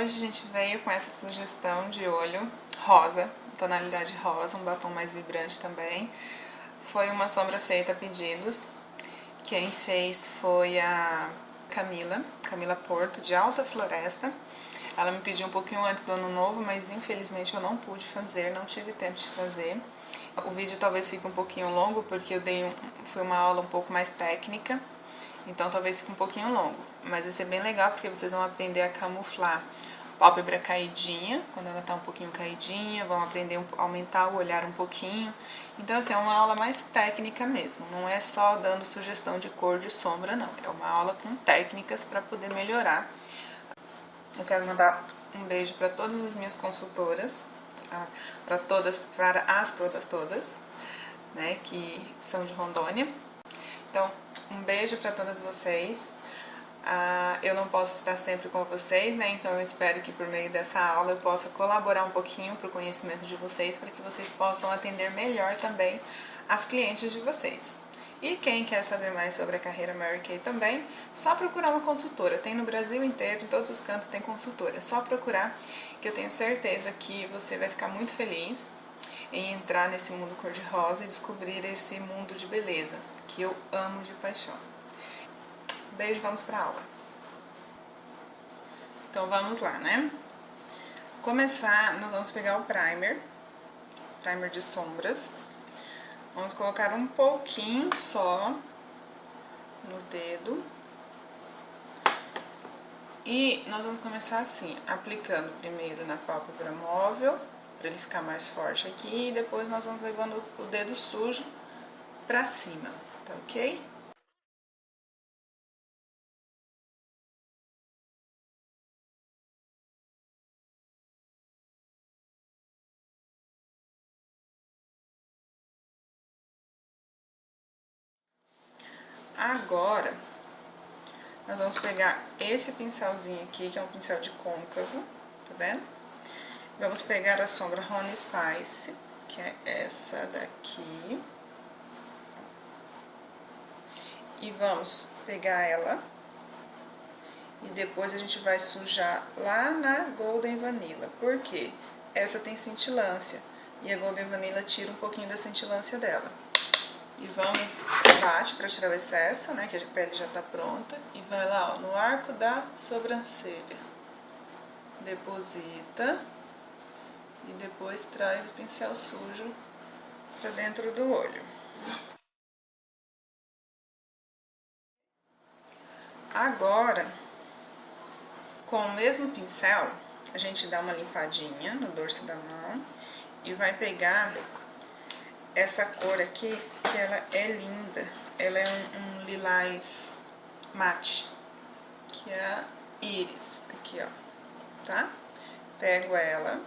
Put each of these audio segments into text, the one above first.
Hoje a gente veio com essa sugestão de olho rosa, tonalidade rosa, um batom mais vibrante também. Foi uma sombra feita a pedidos. Quem fez foi a Camila Porto, de Alta Floresta. Ela me pediu um pouquinho antes do ano novo, mas infelizmente eu não pude fazer, não tive tempo de fazer. O vídeo talvez fique um pouquinho longo, porque foi uma aula um pouco mais técnica, então talvez fique um pouquinho longo. Mas vai ser bem legal, porque vocês vão aprender a camuflar pálpebra caidinha, quando ela tá um pouquinho caidinha, vão aprender a aumentar o olhar um pouquinho. Então assim, é uma aula mais técnica mesmo, não é só dando sugestão de cor de sombra, não. É uma aula com técnicas para poder melhorar. Eu quero mandar um beijo para todas as minhas consultoras, para as todas, né, que são de Rondônia. Então, um beijo para todas vocês. Eu não posso estar sempre com vocês, né, então eu espero que por meio dessa aula eu possa colaborar um pouquinho para o conhecimento de vocês, para que vocês possam atender melhor também as clientes de vocês. E quem quer saber mais sobre a carreira Mary Kay também, só procurar uma consultora. Tem no Brasil inteiro, em todos os cantos tem consultora. É só procurar, que eu tenho certeza que você vai ficar muito feliz em entrar nesse mundo cor-de-rosa e descobrir esse mundo de beleza, que eu amo de paixão. Beijo, vamos pra aula. Então vamos lá, né? Começar, nós vamos pegar o primer de sombras. Vamos colocar um pouquinho só no dedo. E nós vamos começar assim, aplicando primeiro na pálpebra móvel, para ele ficar mais forte aqui, e depois nós vamos levando o dedo sujo pra cima, tá ok? Agora, nós vamos pegar esse pincelzinho aqui, que é um pincel de côncavo, tá vendo? Vamos pegar a sombra Honey Spice, que é essa daqui. E vamos pegar ela. E depois a gente vai sujar lá na Golden Vanilla. Por quê? Essa tem cintilância. E a Golden Vanilla tira um pouquinho da cintilância dela. E vamos, bate para tirar o excesso, né, que a pele já tá pronta. E vai lá, ó, no arco da sobrancelha. Deposita. E depois traz o pincel sujo para dentro do olho. Agora, com o mesmo pincel, a gente dá uma limpadinha no dorso da mão. E vai pegar essa cor aqui, que ela é linda. Ela é um lilás mate, que é a íris, aqui ó, tá? Pego ela,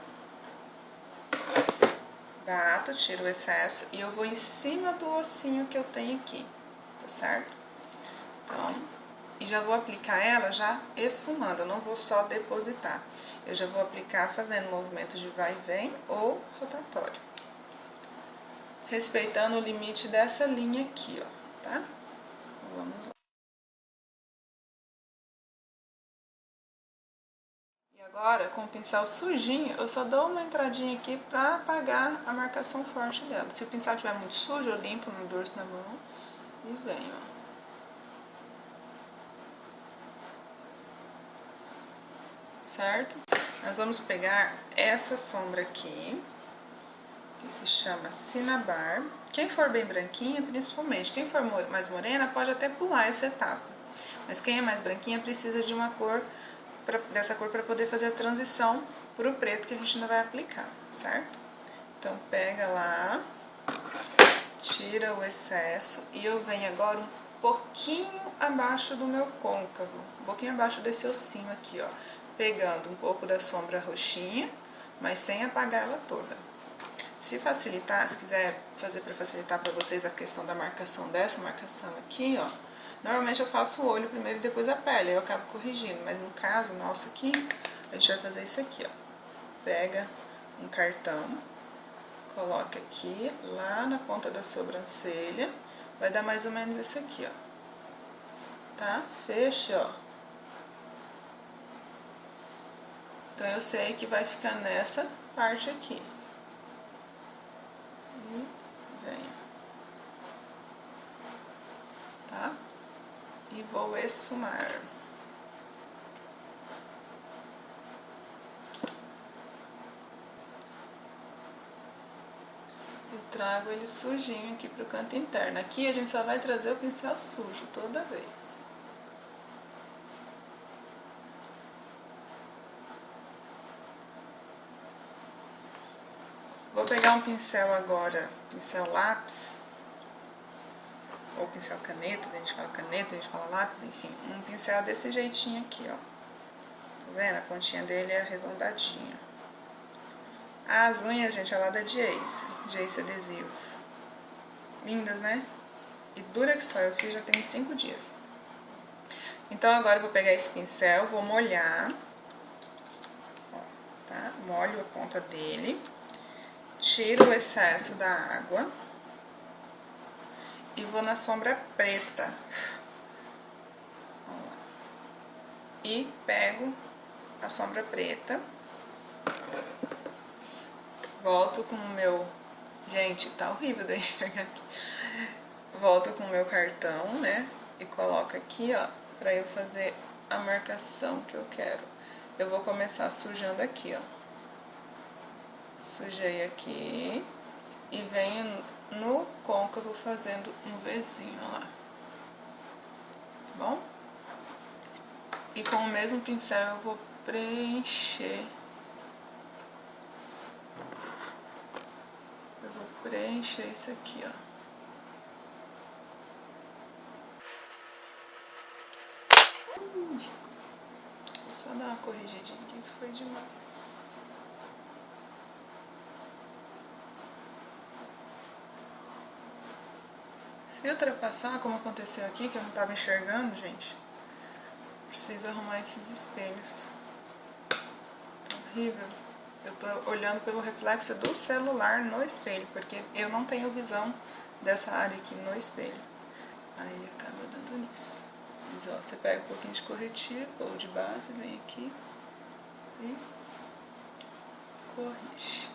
bato, tiro o excesso e eu vou em cima do ossinho que eu tenho aqui, tá certo? Então, e já vou aplicar ela já esfumando, eu não vou só depositar. Eu já vou aplicar fazendo movimento de vai e vem ou rotatório. Respeitando o limite dessa linha aqui, ó, tá? Vamos lá. E agora, com o pincel sujinho, eu só dou uma entradinha aqui pra apagar a marcação forte dela. Se o pincel estiver muito sujo, eu limpo no dorso da mão e venho, ó. Certo? Nós vamos pegar essa sombra aqui, que se chama Cinnabar. Quem for bem branquinha, principalmente, quem for mais morena, pode até pular essa etapa. Mas quem é mais branquinha precisa de uma cor, dessa cor para poder fazer a transição para o preto que a gente ainda vai aplicar, certo? Então pega lá, tira o excesso e eu venho agora um pouquinho abaixo do meu côncavo, um pouquinho abaixo desse ossinho aqui, ó. Pegando um pouco da sombra roxinha, mas sem apagar ela toda. Se facilitar, se quiser fazer para facilitar para vocês a questão da marcação dessa marcação aqui, ó. Normalmente eu faço o olho primeiro e depois a pele, aí eu acabo corrigindo. Mas no caso nosso aqui, a gente vai fazer isso aqui, ó. Pega um cartão, coloca aqui, lá na ponta da sobrancelha. Vai dar mais ou menos isso aqui, ó. Tá? Fecha, ó. Então eu sei que vai ficar nessa parte aqui. E venho. Tá? E vou esfumar. Eu trago ele sujinho aqui pro canto interno. Aqui a gente só vai trazer o pincel sujo toda vez. Vou pegar um pincel agora, pincel lápis, ou pincel caneta, a gente fala caneta, a gente fala lápis, enfim. Um pincel desse jeitinho aqui, ó. Tá vendo? A pontinha dele é arredondadinha. As unhas, gente, é lá da Jace Adesivos. Lindas, né? E dura que só, eu fiz já tem uns 5 dias. Então agora eu vou pegar esse pincel, vou molhar, ó, tá? Molho a ponta dele. Tiro o excesso da água e vou na sombra preta. E pego a sombra preta. Volto com o meu... Gente, tá horrível de enxergar aqui. Volto com o meu cartão, né? E coloco aqui, ó, pra eu fazer a marcação que eu quero. Eu vou começar sujando aqui, ó. Sujei aqui e venho no côncavo fazendo um Vzinho, ó lá. Tá bom? E com o mesmo pincel eu vou preencher. Eu vou preencher isso aqui, ó. Vou só dar uma corrigidinha aqui que foi demais. Se ultrapassar, como aconteceu aqui, que eu não estava enxergando, gente, preciso arrumar esses espelhos. Tá horrível. Eu tô olhando pelo reflexo do celular no espelho, porque eu não tenho visão dessa área aqui no espelho. Aí acaba dando nisso. Mas ó, você pega um pouquinho de corretivo ou de base, vem aqui e corrige.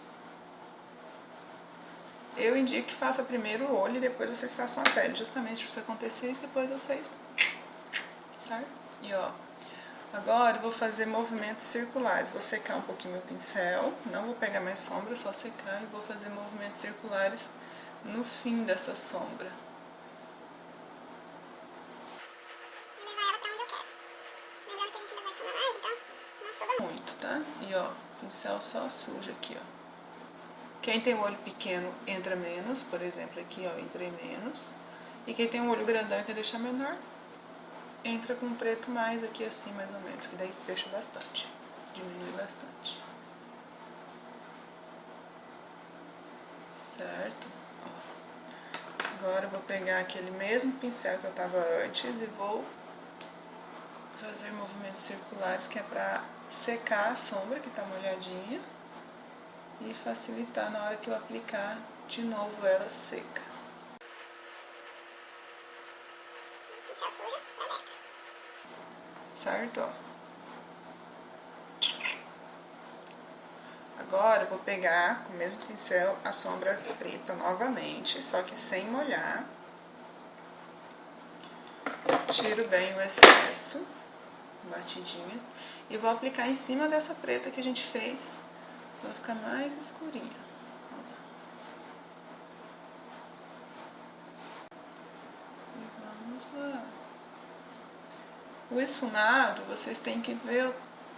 Eu indico que faça primeiro o olho e depois vocês façam a pele, justamente para isso acontecer isso, depois vocês, certo? E ó, agora eu vou fazer movimentos circulares. Vou secar um pouquinho meu pincel, não vou pegar mais sombra, só secar e vou fazer movimentos circulares no fim dessa sombra. Muito, tá? E ó, pincel só suja aqui, ó. Quem tem o olho pequeno entra menos, por exemplo, aqui ó, entrei menos. E quem tem um olho grandão e quer deixar menor, entra com um preto mais aqui assim, mais ou menos, que daí fecha bastante, diminui bastante. Certo? Ó. Agora eu vou pegar aquele mesmo pincel que eu tava antes e vou fazer movimentos circulares, que é pra secar a sombra que tá molhadinha e facilitar na hora que eu aplicar de novo ela seca. Pincel suja pra dentro. Certo? Ó. Agora eu vou pegar com o mesmo pincel a sombra preta novamente, só que sem molhar. Tiro bem o excesso, batidinhas, e vou aplicar em cima dessa preta que a gente fez. Vai ficar mais escurinha. E vamos lá. O esfumado, vocês têm que ver o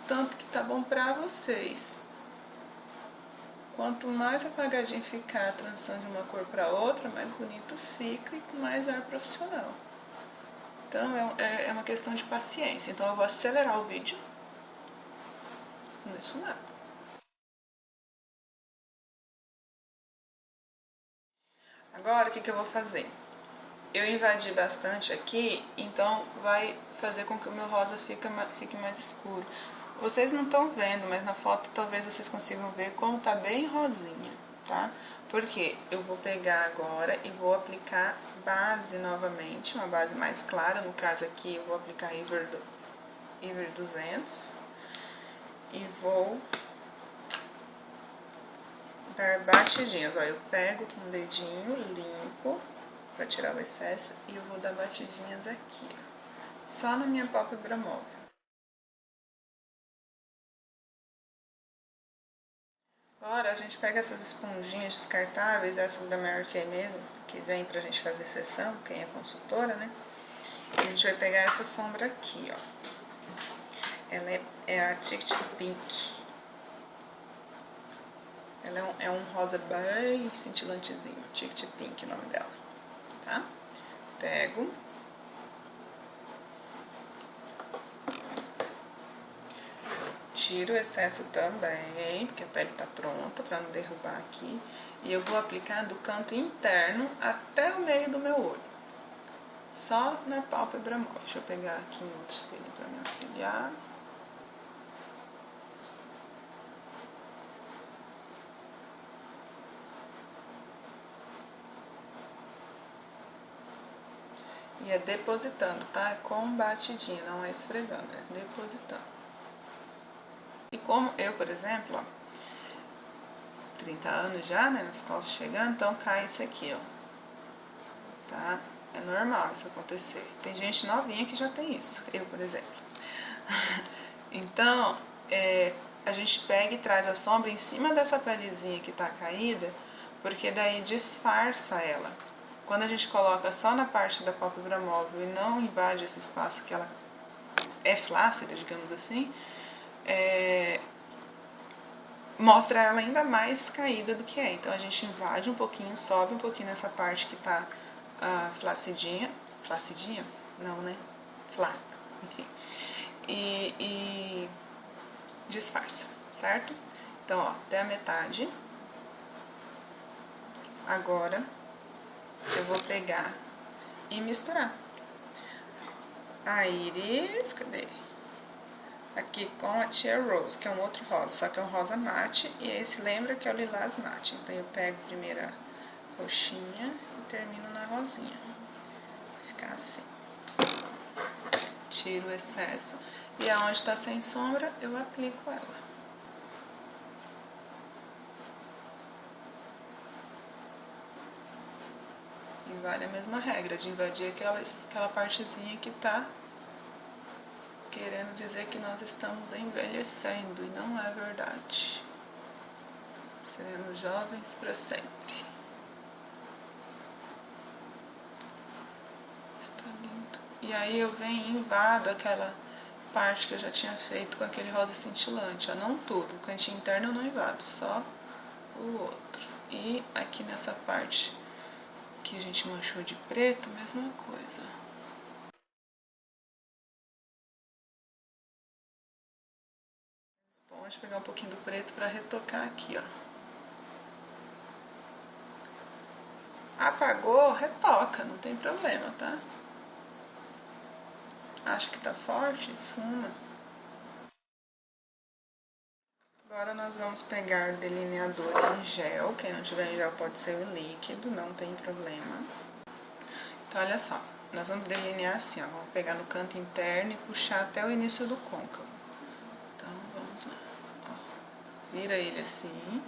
tanto que tá bom pra vocês. Quanto mais apagadinho ficar a transição de uma cor para outra, mais bonito fica e com mais ar profissional. Então é uma questão de paciência. Então eu vou acelerar o vídeo no esfumado. Agora, o que eu vou fazer? Eu invadi bastante aqui, então vai fazer com que o meu rosa fique mais escuro. Vocês não estão vendo, mas na foto talvez vocês consigam ver como tá bem rosinha, tá? Porque eu vou pegar agora e vou aplicar base novamente, uma base mais clara. No caso aqui eu vou aplicar Iver 200. e vou dar batidinhas. Ó, eu pego com o dedinho limpo pra tirar o excesso e eu vou dar batidinhas aqui, ó, só na minha pálpebra móvel. Agora a gente pega essas esponjinhas descartáveis, essas da Mary Kay mesmo, que vem pra gente fazer sessão, quem é consultora, né? E a gente vai pegar essa sombra aqui, ó. Ela é a Ticket Pink. Ela é um rosa bem cintilantezinho, Ticket Pink, o nome dela, tá? Pego. Tiro o excesso também, porque a pele tá pronta pra não derrubar aqui. E eu vou aplicar do canto interno até o meio do meu olho. Só na pálpebra móvel. Deixa eu pegar aqui um outro espelho pra me auxiliar. E é depositando, tá? É com batidinha, não é esfregando, é depositando. E como eu, por exemplo, ó, 30 anos já, né, as costas chegando, então cai isso aqui, ó. Tá? É normal isso acontecer. Tem gente novinha que já tem isso, eu, por exemplo. Então, a gente pega e traz a sombra em cima dessa pelezinha que tá caída, porque daí disfarça ela. Quando a gente coloca só na parte da pálpebra móvel e não invade esse espaço que ela é flácida, digamos assim, mostra ela ainda mais caída do que é. Então a gente invade um pouquinho, sobe um pouquinho nessa parte que tá flacidinha. Flacidinha? Não, né? Flácida, enfim. E disfarça, certo? Então, ó, até a metade. Agora eu vou pegar e misturar a íris, cadê? Aqui com a Tia Rose, que é um outro rosa, só que é um rosa mate, e esse lembra que é o lilás mate. Então eu pego primeiro a roxinha e termino na rosinha. Vai ficar assim. Tiro o excesso e aonde está sem sombra eu aplico ela. E vale a mesma regra de invadir aquela partezinha que tá querendo dizer que nós estamos envelhecendo, e não é verdade. Seremos jovens para sempre. Está lindo. E aí eu venho e invado aquela parte que eu já tinha feito com aquele rosa cintilante, ó, não tudo, o cantinho interno eu não invado, só o outro. E aqui nessa parte que a gente manchou de preto, mesma coisa. Esponja, pegar um pouquinho do preto para retocar aqui, ó. Apagou, retoca, não tem problema, tá? Acha que tá forte? Esfuma. Agora nós vamos pegar o delineador em gel. Quem não tiver em gel pode ser o líquido, não tem problema. Então, olha só. Nós vamos delinear assim, ó. Vamos pegar no canto interno e puxar até o início do côncavo. Então, vamos lá. Ó. Vira ele assim.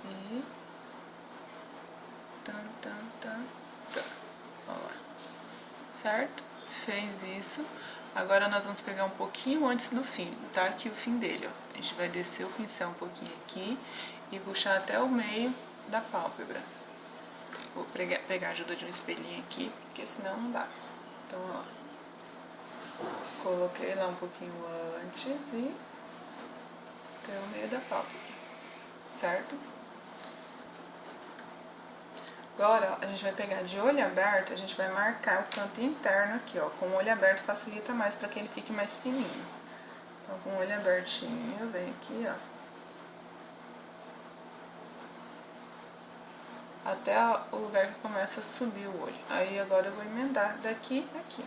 E... Tan, tan, tan, tan. Ó lá. Certo? Fez isso. Agora nós vamos pegar um pouquinho antes do fim, tá? Aqui o fim dele, ó. A gente vai descer o pincel um pouquinho aqui e puxar até o meio da pálpebra. Vou pegar a ajuda de um espelhinho aqui, porque senão não dá. Então, ó. Coloquei lá um pouquinho antes e até o meio da pálpebra, certo? Agora, ó, a gente vai pegar de olho aberto, a gente vai marcar o canto interno aqui, ó. Com o olho aberto facilita mais para que ele fique mais fininho. Então, com o olho abertinho, vem aqui, ó. Até o lugar que começa a subir o olho. Aí, agora eu vou emendar daqui a aqui.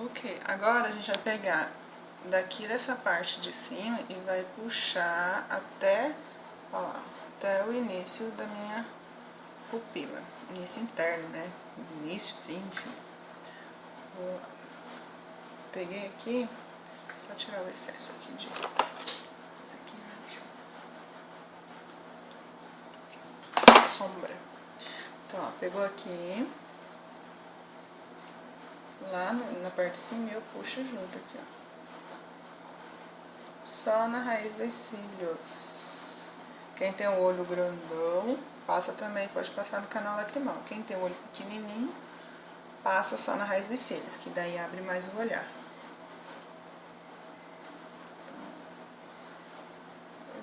Ok, agora a gente vai pegar daqui dessa parte de cima e vai puxar até, ó lá, até o início da minha pupila. Início interno, né? Início, fim, enfim. Peguei aqui, só tirar o excesso aqui de... sombra. Então, ó, pegou aqui, lá na parte de cima eu puxo junto aqui, ó. Só na raiz dos cílios. Quem tem o olho grandão, passa também, pode passar no canal lacrimal. Quem tem o olho pequenininho, passa só na raiz dos cílios, que daí abre mais o olhar.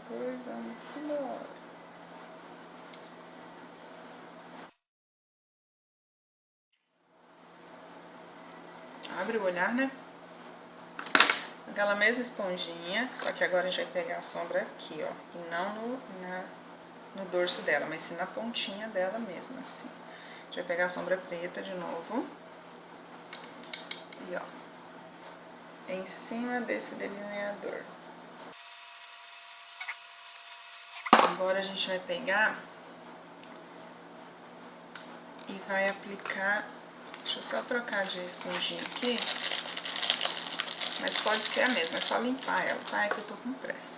Agora vamos embora. Abre o olhar, né? Aquela mesma esponjinha, só que agora a gente vai pegar a sombra aqui, ó. E não no dorso dela, mas sim na pontinha dela mesmo, assim. A gente vai pegar a sombra preta de novo. E, ó, em cima desse delineador. Agora a gente vai pegar e vai aplicar... Deixa eu só trocar de esponjinha aqui. Mas pode ser a mesma, é só limpar ela, tá? É que eu tô com pressa.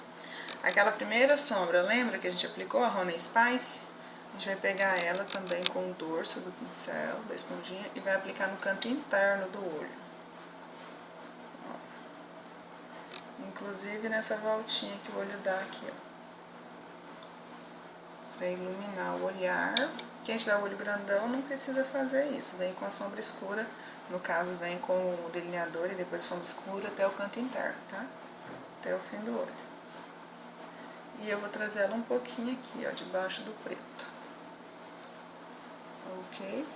Aquela primeira sombra, lembra que a gente aplicou a Honey Spice? A gente vai pegar ela também com o dorso do pincel, da esponjinha, e vai aplicar no canto interno do olho. Ó. Inclusive nessa voltinha que o olho dá aqui, ó. Pra iluminar o olhar. Quem tiver o olho grandão não precisa fazer isso. Vem com a sombra escura, no caso vem com o delineador e depois a sombra escura até o canto interno, tá? Até o fim do olho. E eu vou trazer ela um pouquinho aqui, ó, debaixo do preto. Ok?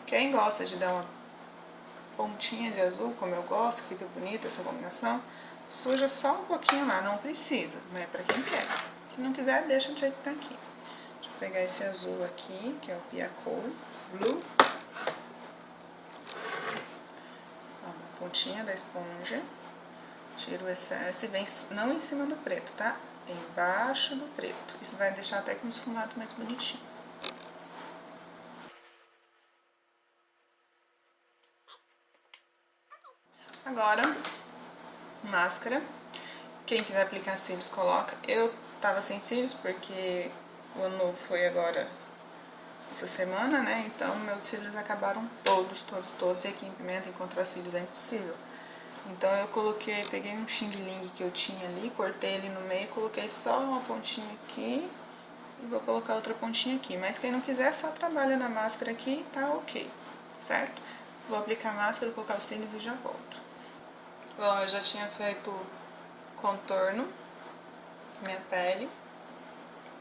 Quem gosta de dar uma pontinha de azul, como eu gosto, que fica bonita essa combinação, suja só um pouquinho lá, não precisa, né? Pra quem quer. Se não quiser, deixa do jeito que tá aqui. Vou pegar esse azul aqui, que é o Piacou Blue. Ó, a pontinha da esponja. Tiro o excesso e vem não em cima do preto, tá? Embaixo do preto. Isso vai deixar até com o esfumado mais bonitinho. Agora, máscara. Quem quiser aplicar cílios, coloca. Eu tava sem cílios porque o ano novo foi agora essa semana, né? Então meus cílios acabaram todos. E aqui em Pimenta encontrar cílios é impossível. Então eu peguei um xing-ling que eu tinha ali, cortei ele no meio, coloquei só uma pontinha aqui e vou colocar outra pontinha aqui. Mas quem não quiser, só trabalha na máscara aqui, tá ok, certo? Vou aplicar a máscara, colocar os cílios e já volto. Bom, eu já tinha feito contorno, minha pele,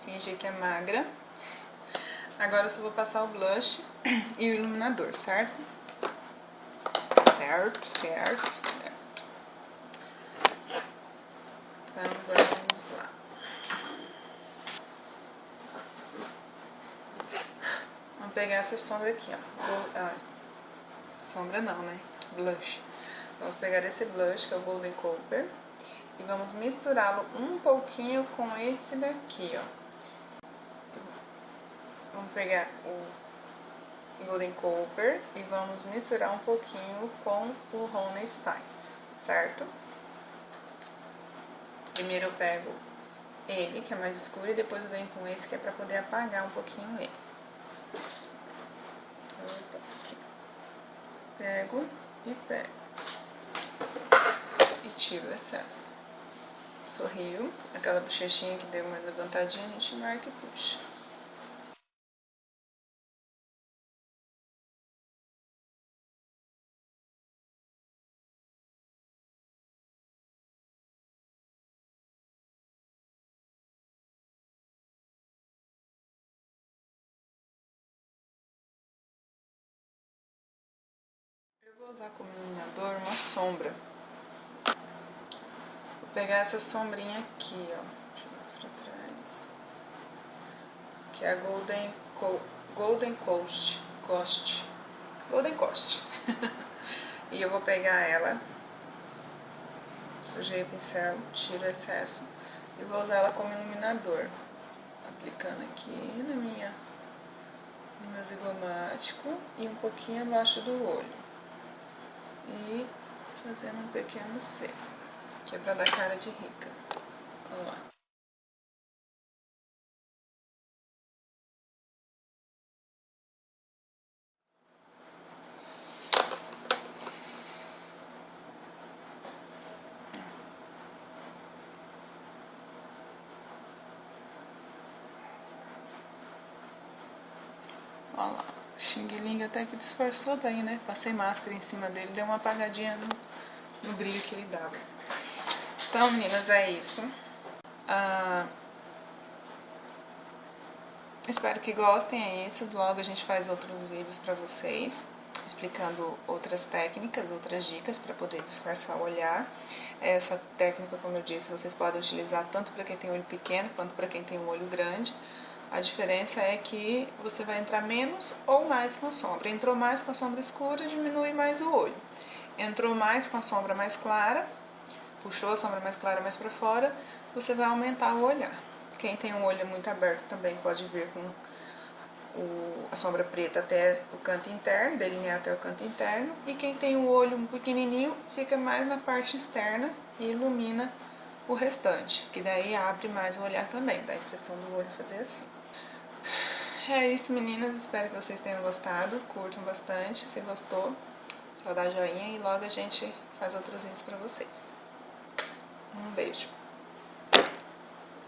fingi que é magra. Agora eu só vou passar o blush e o iluminador, certo? Certo. Então vamos lá. Vamos pegar essa sombra aqui, ó. Sombra não, né? Blush. Vamos pegar esse blush, que é o Golden Copper, e vamos misturá-lo um pouquinho com esse daqui, ó. Vamos pegar o Golden Copper e vamos misturar um pouquinho com o Honey Spice, certo? Primeiro eu pego ele, que é mais escuro, e depois eu venho com esse, que é pra poder apagar um pouquinho ele. Aqui. Pego e pego. E tiro o excesso. Sorrio, aquela bochechinha que deu uma levantadinha, a gente marca e puxa. Eu vou usar como iluminador uma sombra. Vou pegar essa sombrinha aqui, ó. Deixa eu mais pra trás. Que é a Golden Coast. Golden Coast. E eu vou pegar ela, sujei o pincel, tiro o excesso e vou usar ela como iluminador. Aplicando aqui no meu zigomático e um pouquinho abaixo do olho. E fazendo um pequeno C, que é pra dar cara de rica. Vamos lá. Olha lá, o Xing Ling até que disfarçou bem, né? Passei máscara em cima dele, deu uma apagadinha no brilho que ele dava. Então, meninas, é isso. Espero que gostem, é isso. Logo a gente faz outros vídeos pra vocês, explicando outras técnicas, outras dicas para poder disfarçar o olhar. Essa técnica, como eu disse, vocês podem utilizar tanto para quem tem olho pequeno quanto para quem tem um olho grande. A diferença é que você vai entrar menos ou mais com a sombra. Entrou mais com a sombra escura, diminui mais o olho. Entrou mais com a sombra mais clara, puxou a sombra mais clara mais para fora, você vai aumentar o olhar. Quem tem um olho muito aberto também pode vir com a sombra preta até o canto interno, delinear até o canto interno. E quem tem o olho pequenininho fica mais na parte externa e ilumina o restante, que daí abre mais o olhar também, dá a impressão do olho fazer assim. É isso, meninas, espero que vocês tenham gostado, curtam bastante, se gostou, só dá joinha e logo a gente faz outros vídeos pra vocês. Um beijo.